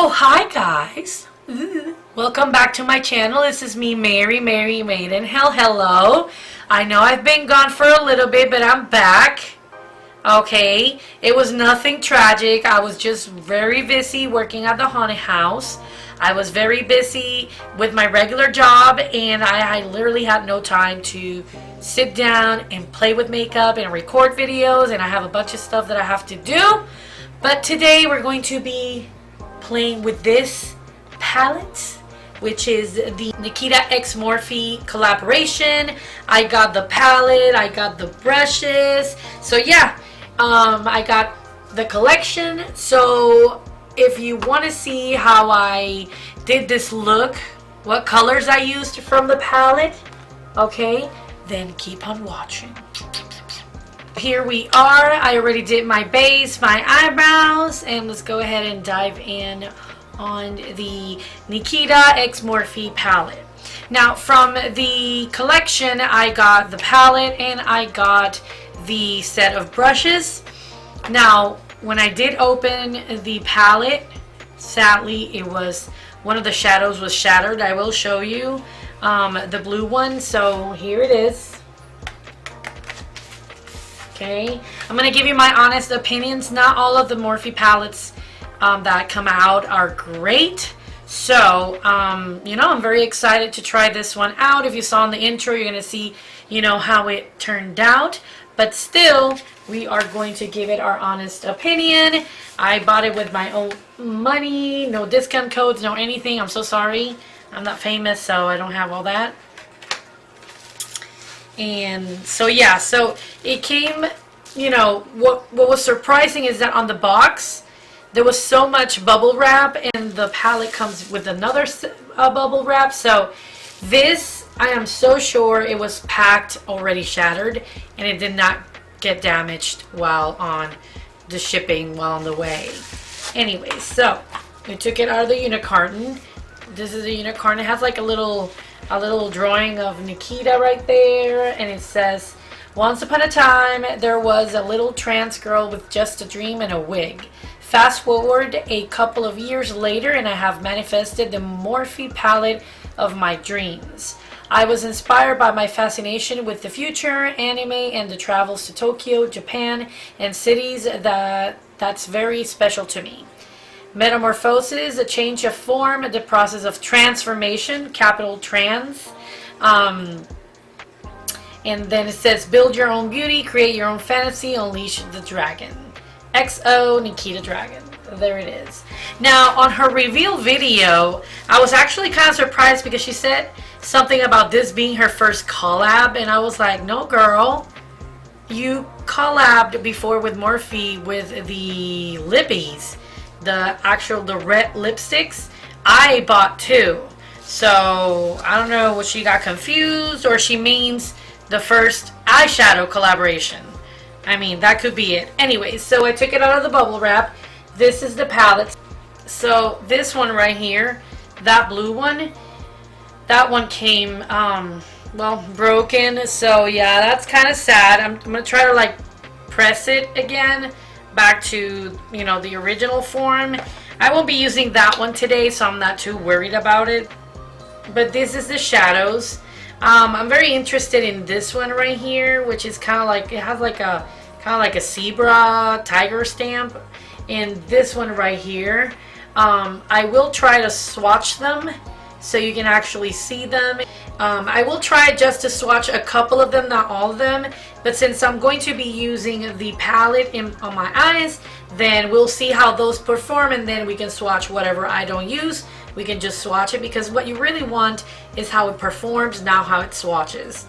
Oh, hi guys. Welcome back to my channel. This is me, Mary Maiden. Hello. I know I've been gone for a little bit, but I'm back. Okay. It was nothing tragic. I was just very busy working at the haunted house. I was very busy with my regular job, and I literally had no time to sit down and play with makeup and record videos, and I have a bunch of stuff that I have to do. But today we're going to be playing with this palette, which is the Nikita x Morphe collaboration. I got the palette, I got the brushes, so yeah, I got the collection. So if you want to see how I did this look, what colors I used from the palette, okay, then keep on watching. Here we are. I already did my base, my eyebrows, and let's go ahead and dive in on the Nikita x Morphe palette. Now from the collection, I got the palette and I got the set of brushes. Now when I did open the palette, sadly it was one of the shadows was shattered. I will show you the blue one. So here it is. Okay, I'm going to give you my honest opinions. Not all of the Morphe palettes that come out are great. So, you know, I'm very excited to try this one out. If you saw in the intro, you're going to see, you know, how it turned out. But still, we are going to give it our honest opinion. I bought it with my own money. No discount codes, no anything. I'm so sorry. I'm not famous, so I don't have all that. And so yeah, so it came, you know, what was surprising is that on the box there was so much bubble wrap, and the palette comes with another bubble wrap. So this, I am so sure it was packed already shattered and it did not get damaged while on the shipping, while on the way. Anyway, so we took it out of the unit carton. This is a unit carton. It has like a little drawing of Nikita right there, and it says, "Once upon a time there was a little trans girl with just a dream and a wig. Fast forward a couple of years later and I have manifested the Morphe palette of my dreams. I was inspired by my fascination with the future, anime, and the travels to Tokyo, Japan, and cities that's very special to me. Metamorphosis, a change of form, the process of transformation, capital trans." And then it says, "Build your own beauty, create your own fantasy, unleash the dragon. XO Nikita Dragun." There it is. Now on her reveal video, I was actually kind of surprised because she said something about this being her first collab, and I was like, no girl, you collabed before with Morphe with the lippies. The red lipsticks I bought too. So I don't know what she got confused, or she means the first eyeshadow collaboration. I mean, that could be it. Anyway, so I took it out of the bubble wrap. This is the palette. So this one right here, that blue one, that one came well, broken. So yeah, that's kind of sad. I'm gonna try to like press it again back to, you know, the original form. I won't be using that one today, so I'm not too worried about it. But this is the shadows. I'm very interested in this one right here, which is kind of like, it has like a zebra tiger stamp. And this one right here, I will try to swatch them so you can actually see them. I will try just to swatch a couple of them, not all of them, but since I'm going to be using the palette on my eyes, then we'll see how those perform, and then we can swatch whatever I don't use. We can just swatch it, because what you really want is how it performs, not how it swatches.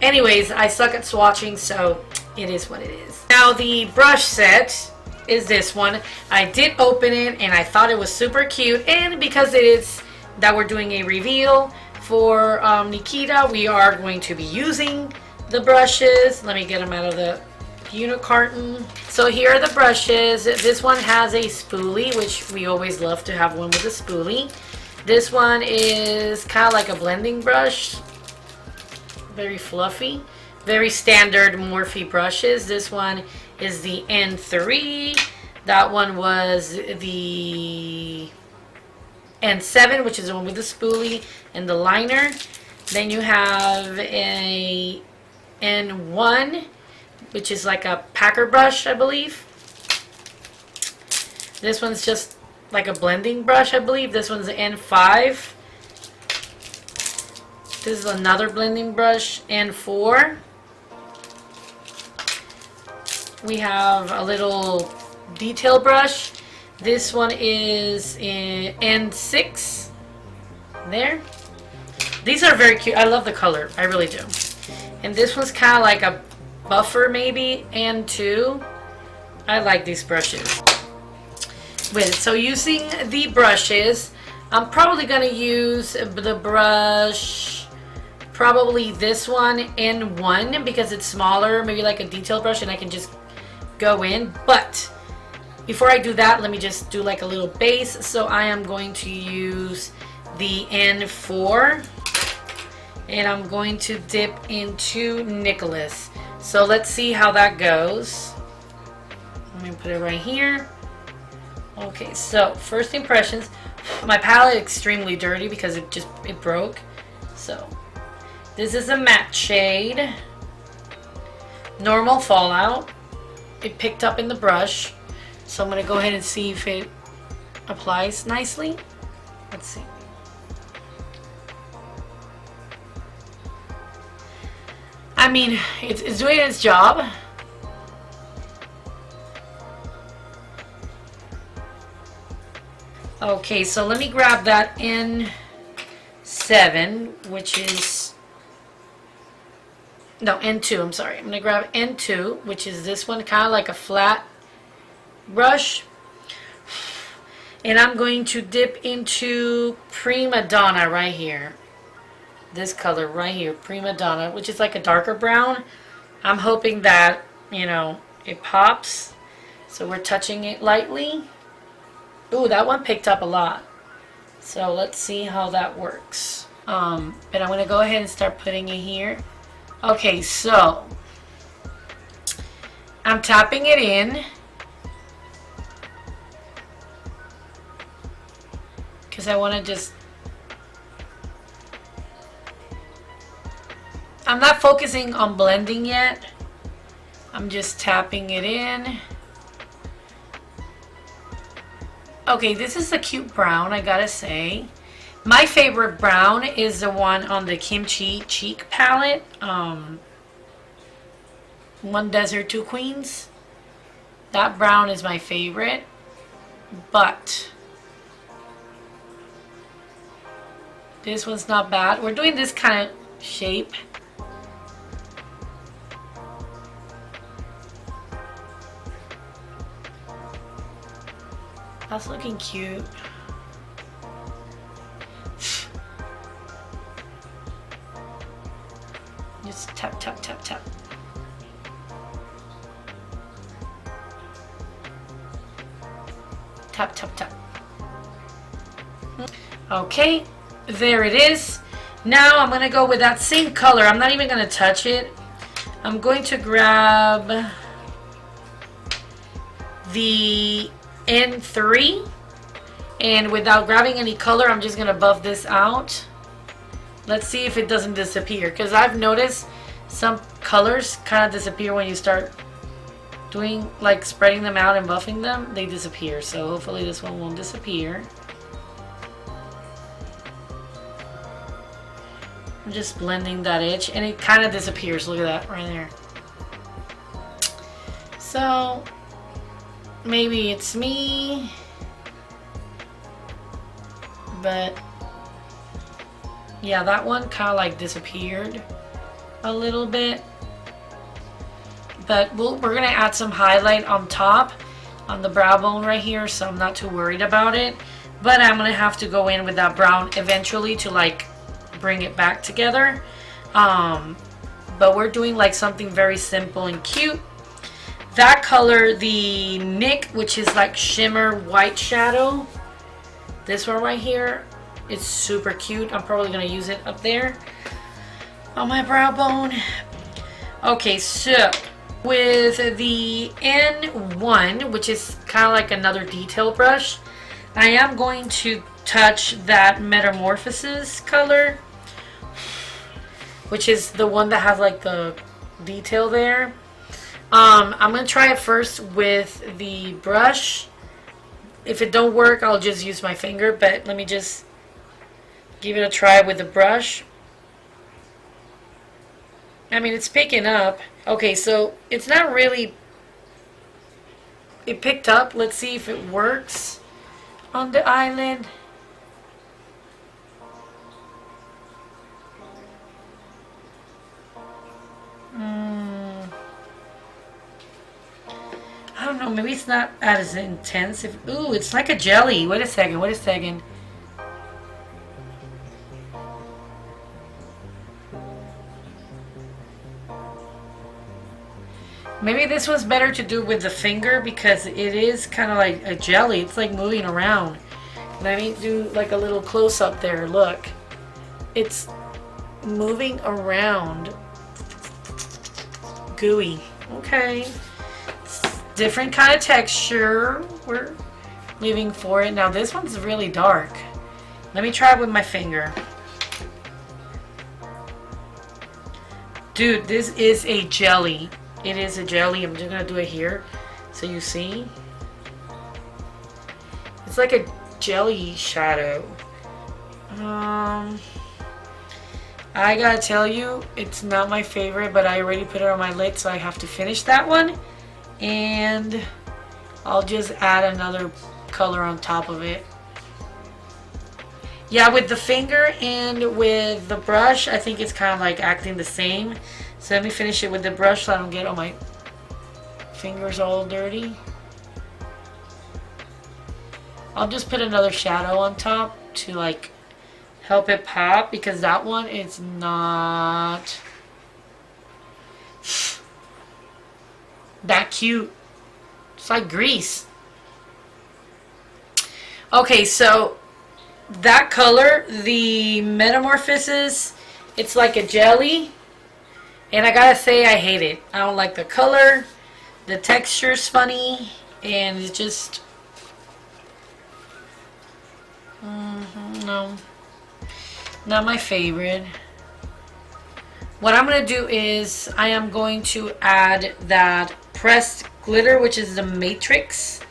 Anyways, I suck at swatching, so it is what it is. Now the brush set is this one. I did open it and I thought it was super cute, and because it is that we're doing a reveal for Nikita, we are going to be using the brushes. Let me get them out of the unit carton. So here are the brushes. This one has a spoolie, which we always love to have one with a spoolie. This one is kind of like a blending brush, very fluffy, very standard Morphe brushes. This one is the N3. That one was the N7, which is the one with the spoolie and the liner. Then you have a N1, which is like a packer brush, I believe. This one's just like a blending brush, I believe. This one's an N5. This is another blending brush, N4. We have a little detail brush. This one is in N6. There. These are very cute. I love the color. I really do. And this one's kind of like a buffer, maybe, N2. I like these brushes. So using the brushes, I'm probably going to use the brush, probably this one, N1, because it's smaller, maybe like a detail brush, and I can just go in. But before I do that, let me just do like a little base. So I am going to use the N4, and I'm going to dip into Nicholas. So let's see how that goes. Let me put it right here. Okay, so first impressions. My palette is extremely dirty because it broke. So this is a matte shade. Normal fallout. It picked up in the brush. So I'm going to go ahead and see if it applies nicely. Let's see. I mean, it's doing its job. Okay, so let me grab that N7, which is, no, N2, I'm sorry. I'm going to grab N2, which is this one, kind of like a flat brush. And I'm going to dip into Prima Donna right here. This color right here, Prima Donna, which is like a darker brown. I'm hoping that, you know, it pops. So we're touching it lightly. Ooh, that one picked up a lot. So let's see how that works. But I'm going to go ahead and start putting it here. Okay, so I'm tapping it in. Because I want to just... I'm not focusing on blending yet. I'm just tapping it in. Okay, this is a cute brown, I gotta say. My favorite brown is the one on the Kimchi Cheek palette. One Desert, Two Queens. That brown is my favorite. But this one's not bad. We're doing this kind of shape. That's looking cute. Just tap, tap, tap, tap. Tap, tap, tap. Okay, there it is. Now I'm going to go with that same color. I'm not even going to touch it. I'm going to grab the N3, and without grabbing any color, I'm just gonna buff this out. Let's see if it doesn't disappear, because I've noticed some colors kind of disappear when you start doing, like, spreading them out and buffing them. They disappear, so hopefully this one won't disappear. I'm just blending that edge, and it kind of disappears. Look at that right there. So maybe it's me, but yeah, that one kind of like disappeared a little bit. But we're gonna add some highlight on top on the brow bone right here, so I'm not too worried about it. But I'm gonna have to go in with that brown eventually to like bring it back together. But we're doing like something very simple and cute. That color, the Nick, which is like shimmer white shadow, this one right here, it's super cute. I'm probably gonna use it up there on my brow bone. Okay, so with the N1, which is kind of like another detail brush, I am going to touch that Metamorphosis color, which is the one that has like the detail there. I'm going to try it first with the brush. If it don't work, I'll just use my finger, but let me just give it a try with the brush. I mean, it's picking up. Okay, so it's not really... It picked up. Let's see if it works on the eyelid. I don't know, maybe it's not as intense. Ooh, it's like a jelly. Wait a second, wait a second. Maybe this was better to do with the finger because it is kind of like a jelly. It's like moving around. Let me do like a little close-up there. Look. It's moving around. Gooey. Okay. Different kind of texture we're leaving for it. Now this one's really dark. Let me try it with my finger. Dude, this is a jelly. It is a jelly. I'm just gonna do it here so you see. It's like a jelly shadow. I gotta tell you, it's not my favorite, but I already put it on my lid, so I have to finish that one. And I'll just add another color on top of it. Yeah, with the finger and with the brush, I think it's kind of like acting the same. So let me finish it with the brush so I don't get all my fingers all dirty. I'll just put another shadow on top to like help it pop, because that one is not that cute. It's like grease. Okay, so that color, the Metamorphosis, it's like a jelly. And I gotta say, I hate it. I don't like the color. The texture's funny. And it's just... no. Not my favorite. What I'm going to do is I am going to add that pressed glitter, which is the Matrix.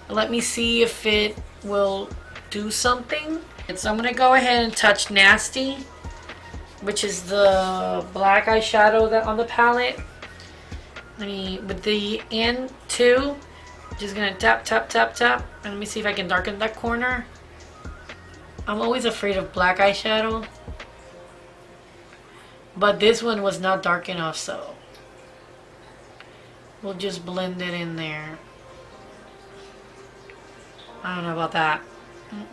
Let me see if it will do something. So I'm going to go ahead and touch Nasty, which is the black eyeshadow that on the palette. With the N2, just going to tap, tap, tap, tap. And let me see if I can darken that corner. I'm always afraid of black eyeshadow. But this one was not dark enough, so we'll just blend it in there. I don't know about that. I'm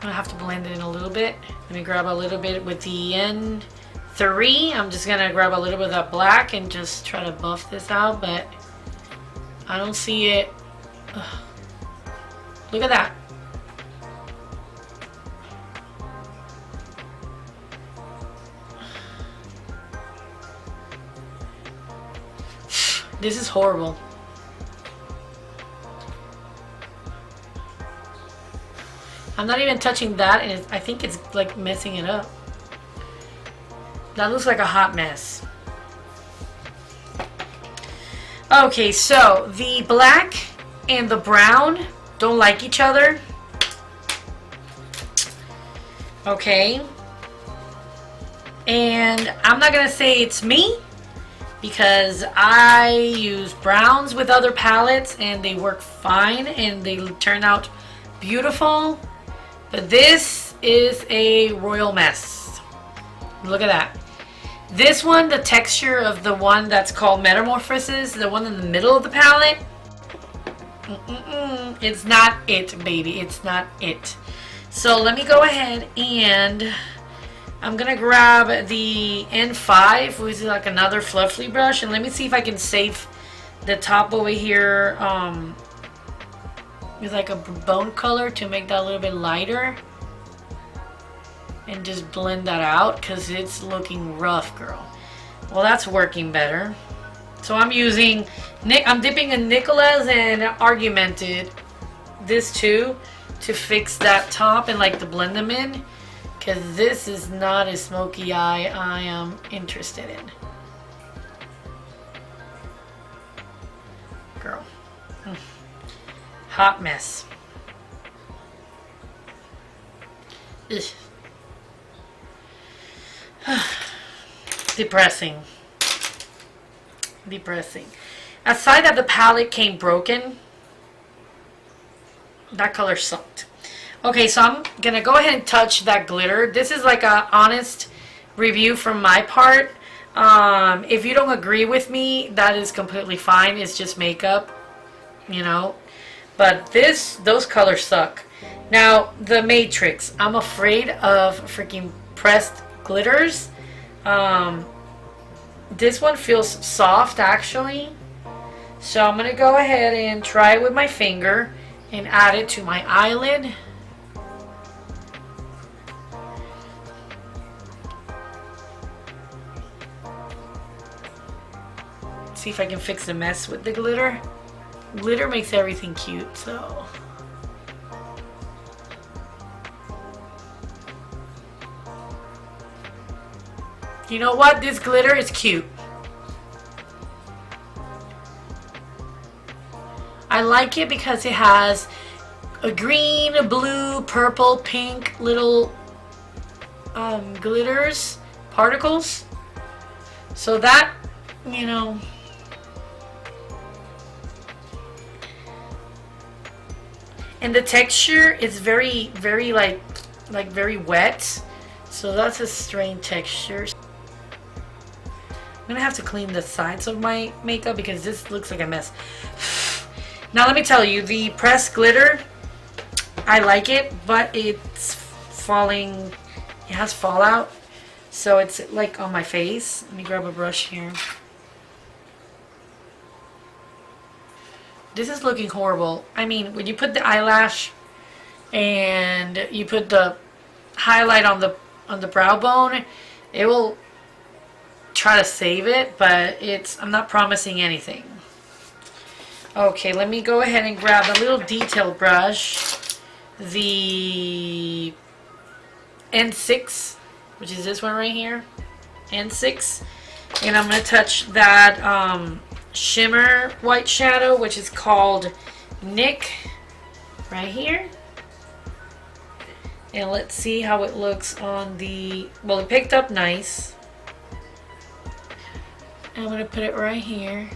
gonna have to blend it in a little bit. Let me grab a little bit with the N3. I'm just gonna grab a little bit of that black and just try to buff this out, but I don't see it. Ugh. Look at that. This is horrible. I'm not even touching that, and I think it's like messing it up. That looks like a hot mess. Okay, so the black and the brown don't like each other. Okay. And I'm not gonna say it's me, because I use browns with other palettes and they work fine and they turn out beautiful. But this is a royal mess. Look at that. This one, the texture of the one that's called Metamorphosis, the one in the middle of the palette, it's not it, baby. It's not it. So let me go ahead and I'm gonna grab the N5, which is like another fluffy brush, and let me see if I can save the top over here with like a bone color to make that a little bit lighter. and just blend that out because it's looking rough, girl. Well, that's working better. So I'm dipping in Nicola's and Argumented, this too, to fix that top and like to blend them in, because this is not a smoky eye I am interested in. Girl. Hot mess. Ugh. Depressing. Depressing. Aside that the palette came broken, that color sucked. Okay, so I'm gonna go ahead and touch that glitter. This is like a honest review from my part. If you don't agree with me, that is completely fine. It's just makeup, you know. But those colors suck. Now, the Matrix. I'm afraid of freaking pressed glitters. This one feels soft, actually. So I'm going to go ahead and try it with my finger and add it to my eyelid. See if I can fix the mess with the glitter. Glitter makes everything cute, so... You know what? This glitter is cute. I like it because it has a green, a blue, purple, pink little glitters, particles. So that, you know... And the texture is very, very like very wet. So that's a strange texture. I'm gonna have to clean the sides of my makeup because this looks like a mess. Now let me tell you, the pressed glitter, I like it, but it's falling, it has fallout. So it's like on my face. Let me grab a brush here. This is looking horrible. I mean, when you put the eyelash and you put the highlight on the brow bone, it will try to save it, but I'm not promising anything. Okay, let me go ahead and grab a little detail brush, the N6, which is this one right here, N6, and I'm going to touch that shimmer white shadow, which is called Nick, right here. And let's see how it looks on the, well, it picked up nice. I'm going to put it right here.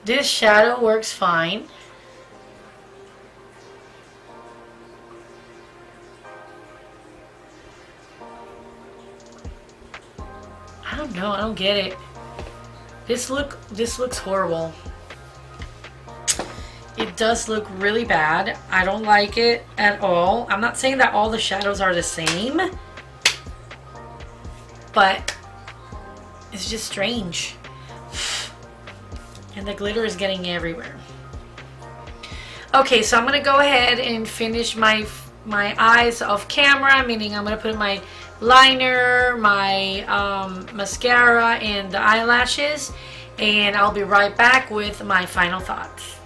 This shadow works fine. I don't know, I don't get it. This looks horrible. It does look really bad. I don't like it at all. I'm not saying that all the shadows are the same, but it's just strange. And the glitter is getting everywhere. Okay, so I'm gonna go ahead and finish my eyes off camera, meaning I'm gonna put my liner, my mascara, and the eyelashes, and I'll be right back with my final thoughts.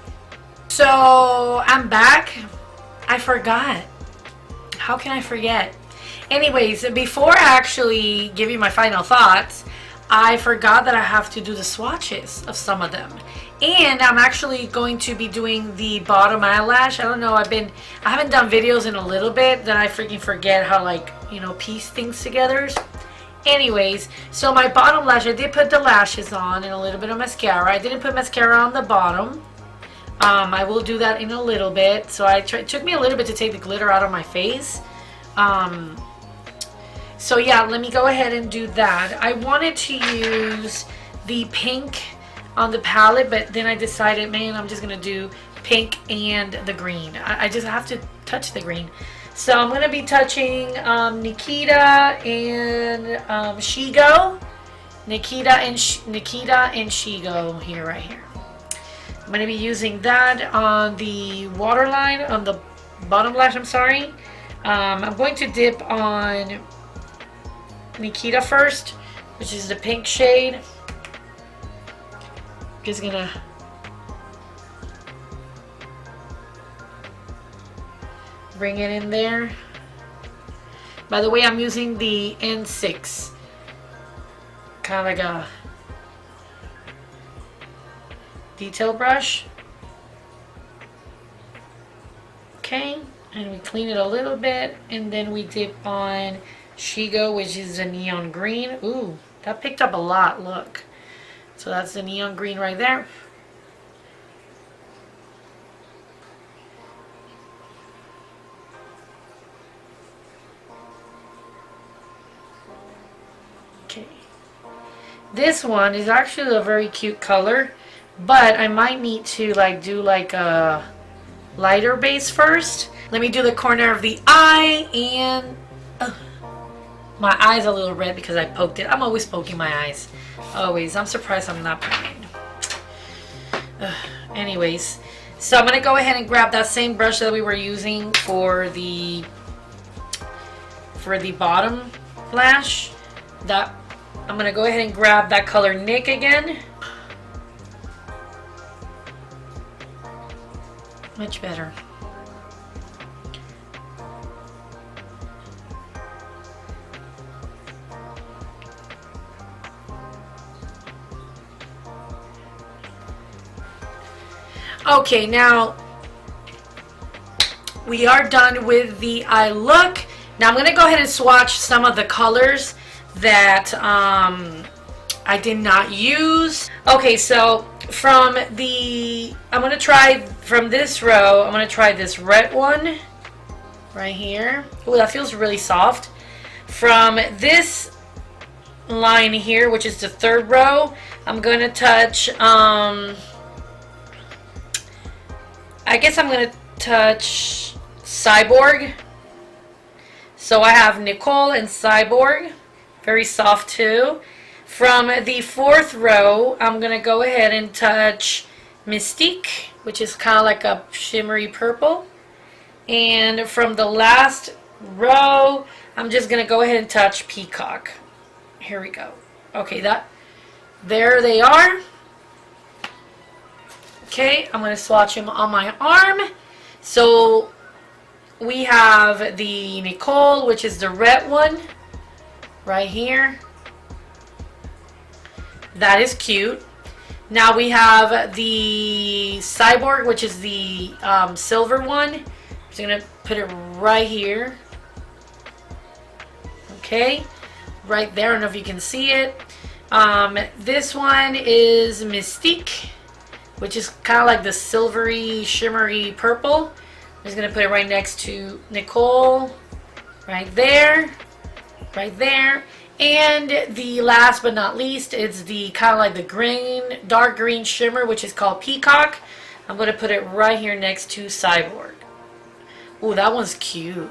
So I'm back. I forgot. How can I forget? Anyways, before I actually give you my final thoughts, I forgot that I have to do the swatches of some of them. And I'm actually going to be doing the bottom eyelash. I don't know, I haven't done videos in a little bit, then I freaking forget how, like, you know, piece things together. Anyways, so my bottom lash, I did put the lashes on and a little bit of mascara. I didn't put mascara on the bottom. I will do that in a little bit. So it took me a little bit to take the glitter out of my face. So yeah, let me go ahead and do that. I wanted to use the pink on the palette, but then I decided, man, I'm just gonna do pink and the green. I just have to touch the green. So I'm going to be touching Nikita and Shigo. Nikita and Shigo here, right here. I'm going to be using that on the waterline, on the bottom lash, I'm sorry. I'm going to dip on Nikita first, which is the pink shade. Just gonna bring it in there. By the way, I'm using the N6, kind of like a detail brush. Okay, and we clean it a little bit, and then we dip on Shigo, which is the neon green. Ooh, that picked up a lot, look. So that's the neon green right there. Okay. This one is actually a very cute color, but I might need to like do like a lighter base first. Let me do the corner of the eye, and my eye's a little red because I poked it. I'm always poking my eyes. Always. I'm surprised I'm not blind. Anyways, so I'm going to go ahead and grab that same brush that we were using for the bottom lash. That I'm going to go ahead and grab that color Nick again. Much better. Okay, now we are done with the eye look. Now I'm going to go ahead and swatch some of the colors that I did not use. Okay, so from the, I'm going to try from this row, I'm going to try this red one right here. Oh, that feels really soft. From this line here, which is the third row, I'm going to touch, I guess I'm going to touch Cyborg. So I have Nicole and Cyborg. Very soft too. From the fourth row, I'm going to go ahead and touch Mystique, which is kind of like a shimmery purple. And from the last row, I'm just going to go ahead and touch Peacock. Here we go. Okay, there they are. Okay, I'm going to swatch them on my arm. So we have the Nicole, which is the red one, right here. That is cute. Now we have the Cyborg, which is the silver one. I'm just going to put it right here. Okay, right there. I don't know if you can see it. This one is Mystique, which is kind of like the silvery, shimmery purple. I'm just going to put it right next to Nicole. Right there. Right there. And the last but not least, it's the kind of like the green, dark green shimmer, which is called Peacock. I'm going to put it right here next to Cyborg. Ooh, that one's cute.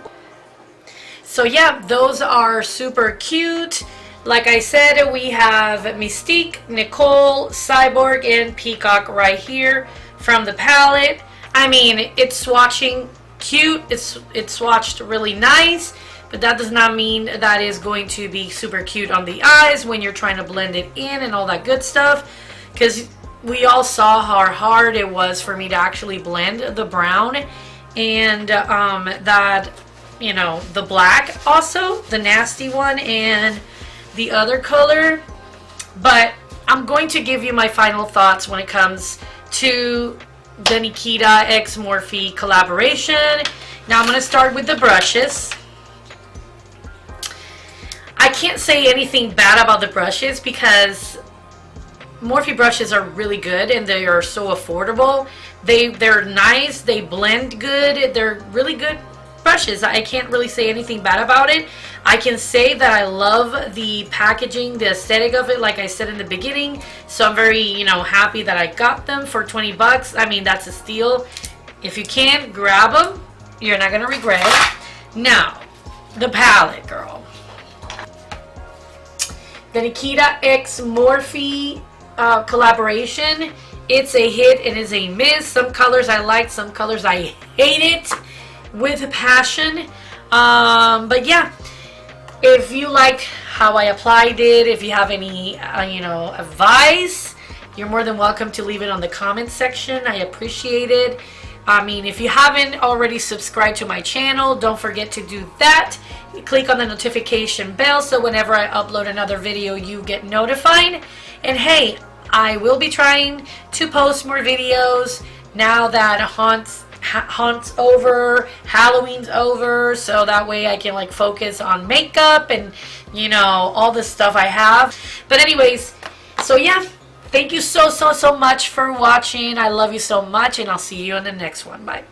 So yeah, those are super cute. Like I said, we have Mystique, Nicole, Cyborg, and Peacock right here from the palette. I mean, it's swatching cute. It's swatched really nice, but that does not mean that is going to be super cute on the eyes when you're trying to blend it in and all that good stuff. Because we all saw how hard it was for me to actually blend the brown and that, you know, the black also, the nasty one, and the other color. But I'm going to give you my final thoughts when it comes to the Nikita x Morphe collaboration. Now I'm going to start with the brushes. I can't say anything bad about the brushes because Morphe brushes are really good and they are so affordable. They're nice, they blend good, they're really good brushes. I can't really say anything bad about it. I can say that I love the packaging, the aesthetic of it, like I said in the beginning. So I'm very, you know, happy that I got them for 20 bucks. I mean, that's a steal. If you can, grab them. You're not going to regret it. Now, the palette, girl. The Nikita X Morphe collaboration. It's a hit. It is a miss. Some colors I like, some colors I hate it with passion. But yeah, if you like how I applied it, if you have any, advice, you're more than welcome to leave it on the comment section. I appreciate it. I mean, if you haven't already subscribed to my channel, don't forget to do that. Click on the notification bell so whenever I upload another video, you get notified. And hey, I will be trying to post more videos now that Haunt's over, Halloween's over, so that way I can like focus on makeup and all the stuff I have. But anyways, so yeah, thank you so much for watching. I love you so much, and I'll see you in the next one. Bye.